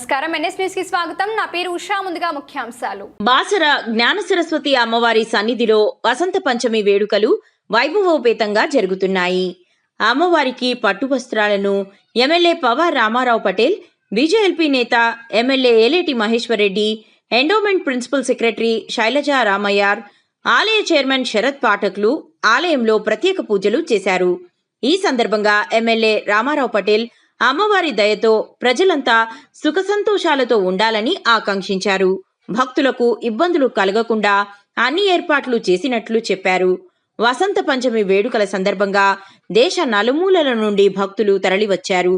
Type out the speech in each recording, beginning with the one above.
నమస్కారం NS news కి స్వాగతం. నా పేరు ఉషా. ముందుగా ముఖ్యాంశాలు. బాసర జ్ఞాన సరస్వతి అమ్మవారి సన్నిధిలో వసంత పంచమి వేడుకలు వైభవోపేతంగా జరుగుతున్నాయి. అమ్మవారికి పట్టు వస్త్రాలను ఎమ్మెల్యే పవార్ రామారావు పటేల్, బీజేఎల్పీ నేత MLA Eleti Maheshwar Reddy, endowment principal secretary Shailaja Ramaiyar, ఆలయ చైర్మన్ శరత్ పాఠక్లు ఆలయంలో ప్రత్యేక పూజలు చేశారు. ఈ సందర్భంగా ఎమ్మెల్యే రామారావు పటేల్ అమ్మవారి దయతో ప్రజలంతా సుఖ సంతోషాలతో ఉండాలని ఆకాంక్షించారు. భక్తులకు ఇబ్బందులు కలగకుండా అన్ని ఏర్పాట్లు చేసినట్లు చెప్పారు. వసంత పంచమి వేడుకల సందర్భంగా దేశ నలుమూలల నుండి భక్తులు తరలివచ్చారు.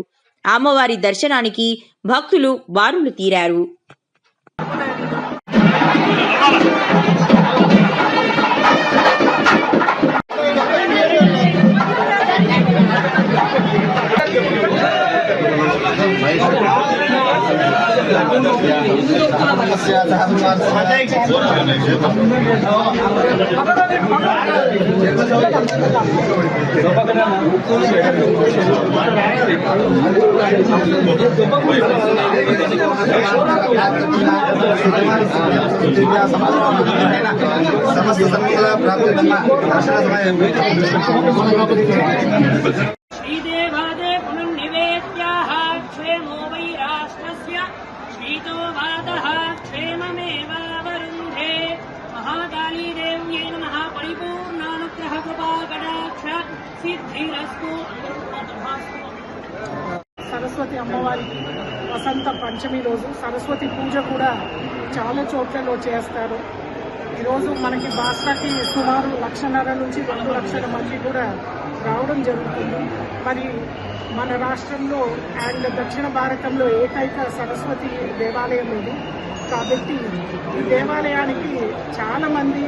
అమ్మవారి దర్శనానికి భక్తులు బారులు తీరారు. श्रीदेवादे पुनर्निवेद्याः क्षेमो वै राष्ट्रस्य श्रीतो वादः क्षेममेवावरुन्धे महाकाली देव्यै नमः परिपूर्णानुग्रह कृपाकटाक्ष सिद्धिरस्तु। సరస్వతి అమ్మవారికి వసంత పంచమి రోజు సరస్వతి పూజ కూడా చాలా చోట్లలో చేస్తారు. ఈరోజు మనకి బాసరాకి సుమారు 1.5 నుంచి 2 లక్షల మంది కూడా రావడం జరుగుతుంది. మరి మన రాష్ట్రంలో అండ్ దక్షిణ భారతంలో ఏకైక సరస్వతి దేవాలయం ఇది. కాబట్టి ఈ దేవాలయానికి చాలామంది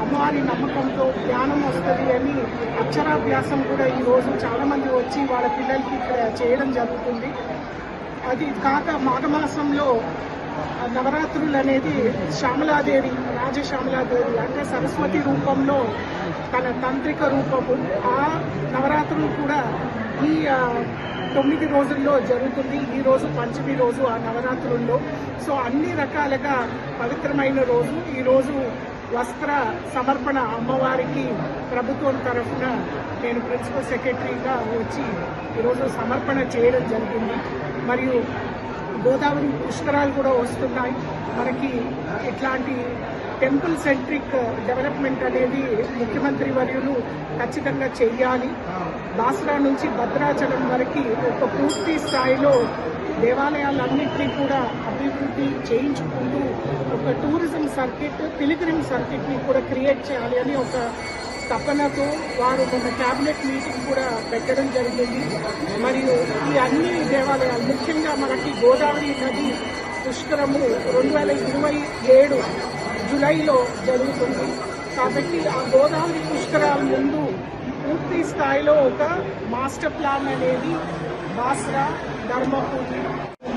అమ్మవారి నమ్మకంతో జ్ఞానం వస్తుంది అని అక్షరాభ్యాసం కూడా ఈరోజు చాలామంది వచ్చి వాళ్ళ పిల్లలకి ఇక్కడ చేయడం జరుగుతుంది. అది కాక మాఘమాసంలో నవరాత్రులు అనేది శ్యామలాదేవి, రాజశ్యామలాదేవి అంటే సరస్వతి రూపంలో తన తాంత్రిక రూపము, ఆ నవరాత్రులు కూడా ఈ 9 రోజుల్లో జరుగుతుంది. ఈ రోజు పంచమి రోజు ఆ నవరాత్రుల్లో. సో అన్ని రకాలుగా పవిత్రమైన రోజు. ఈరోజు వస్త్ర సమర్పణ అమ్మవారికి ప్రభుత్వం తరఫున నేను ప్రిన్సిపల్ సెక్రటరీగా వచ్చి ఈరోజు సమర్పణ చేయడం జరిగింది. మరియు గోదావరి పుష్కరాలు కూడా వస్తున్నాయి. మనకి ఇట్లాంటి టెంపుల్ సెంట్రిక్ డెవలప్మెంట్ అనేది ముఖ్యమంత్రి వర్యులు ఖచ్చితంగా చెయ్యాలి. బాసరా నుంచి భద్రాచలం వరకు ఒక పూర్తి స్థాయిలో దేవాలయాలన్నింటినీ కూడా అభివృద్ధి చేయించుకుంటూ ఒక టూరిజం సర్కిట్, పిలిగ్రిమ్ సర్కిట్ని కూడా క్రియేట్ చేయాలి అని ఒక తపనతో వారు మన క్యాబినెట్ మీటింగ్ కూడా పెట్టడం జరిగింది. మరియు ఈ అన్ని దేవాలయాలు ముఖ్యంగా మనకి గోదావరి నది పుష్కరము 2027 జూలైలో జరుగుతుంది. కాబట్టి ఆ గోదావరి పుష్కరాల ముందు పూర్తి స్థాయిలో ఒక మాస్టర్ ప్లాన్ అనేది బాసరా, ధర్మపురి,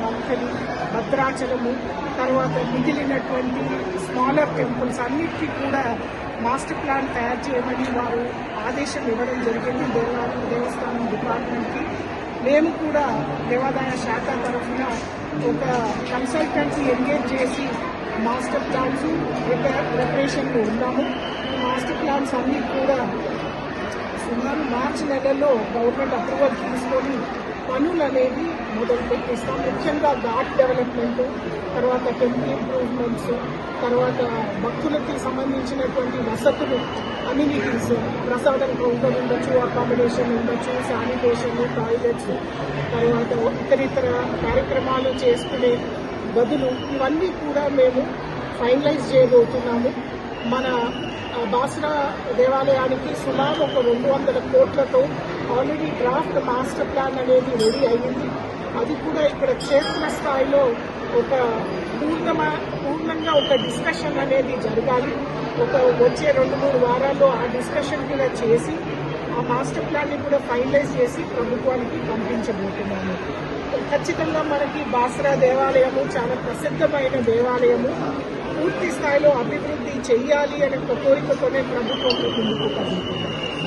మంకలి, భద్రాచలము, తర్వాత మిగిలినటువంటి స్మాలర్ టెంపుల్స్ అన్నిటికీ కూడా మాస్టర్ ప్లాన్ తయారు చేయమని వారు ఆదేశం ఇవ్వడం జరిగింది దేవస్థానం డిపార్ట్మెంట్కి. మేము కూడా దేవాదాయ శాఖ తరఫున ఒక కన్సల్టెన్సీ ఎంగేజ్ చేసి మాస్టర్ ప్లాన్స్ ప్రిపరేషన్లో ఉన్నాము. మాస్టర్ ప్లాన్స్ అన్నీ కూడా సుమారు మార్చి నెలలో గవర్నమెంట్ అప్రూవల్ తీసుకొని పనులు అనేది మొదలు పెట్టిస్తాం. ముఖ్యంగా ఘాట్ డెవలప్మెంట్, తర్వాత టెంపుల్ ఇంప్రూవ్మెంట్స్, తర్వాత భక్తులకి సంబంధించినటువంటి వసతులు, అమ్యూనిటీస్, ప్రసాదం కౌంటర్ ఉండొచ్చు, అకామిడేషన్ ఉండొచ్చు, శానిటేషన్, టాయిలెట్స్, తర్వాత ఇతరితర కార్యక్రమాలు చేసుకునే గదులు, ఇవన్నీ కూడా మేము ఫైనలైజ్ చేయబోతున్నాము. మన బాసరా దేవాలయానికి సుమారు ఒక 200 కోట్లతో ఆల్రెడీ డ్రాఫ్ట్ మాస్టర్ ప్లాన్ అనేది రెడీ అయ్యింది. అది కూడా ఇక్కడ క్షేత్ర స్థాయిలో ఒక పూర్ణంగా ఒక డిస్కషన్ అనేది జరగాలి. ఒక వచ్చే 2-3 వారాల్లో ఆ డిస్కషన్ కూడా చేసి ఆ మాస్టర్ ప్లాన్ని కూడా ఫైనలైజ్ చేసి ప్రభుత్వానికి పంపించబోతున్నాము. ఖచ్చితంగా మనకి బాసరా దేవాలయము చాలా ప్రసిద్ధమైన దేవాలయము. పూర్తి స్థాయిలో అభివృద్ధి చెయ్యాలి అనే కోరికతోనే ప్రభుత్వం ముందుకు